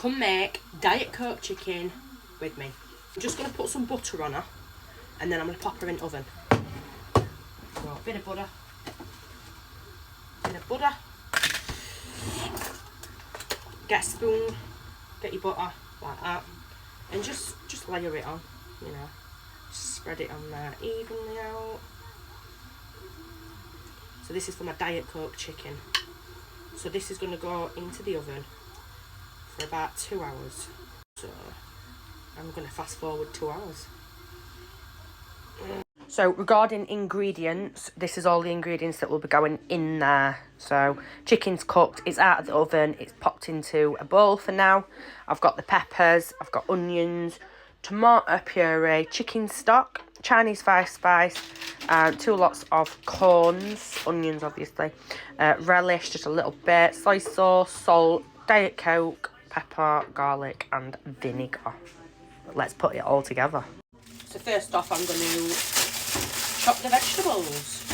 come make Diet Coke chicken with me. I'm just going to put some butter on her and then I'm going to pop her in the oven. So, a bit of butter. Get a spoon, get your butter like that, and just layer it on, you know, spread it on there evenly out. So this is for my Diet Coke chicken. So this is going to go into the oven for about 2 hours. So I'm going to fast forward 2 hours. So regarding ingredients, this is all the ingredients that will be going in there. So chicken's cooked, it's out of the oven, it's popped into a bowl for now. I've got the peppers, I've got onions, tomato puree, chicken stock, Chinese spice, 2 lots of corns, onions obviously, relish just a little bit, soy sauce, salt, Diet Coke, pepper, garlic and vinegar. Let's put it all together. So first off I'm going to chop the vegetables.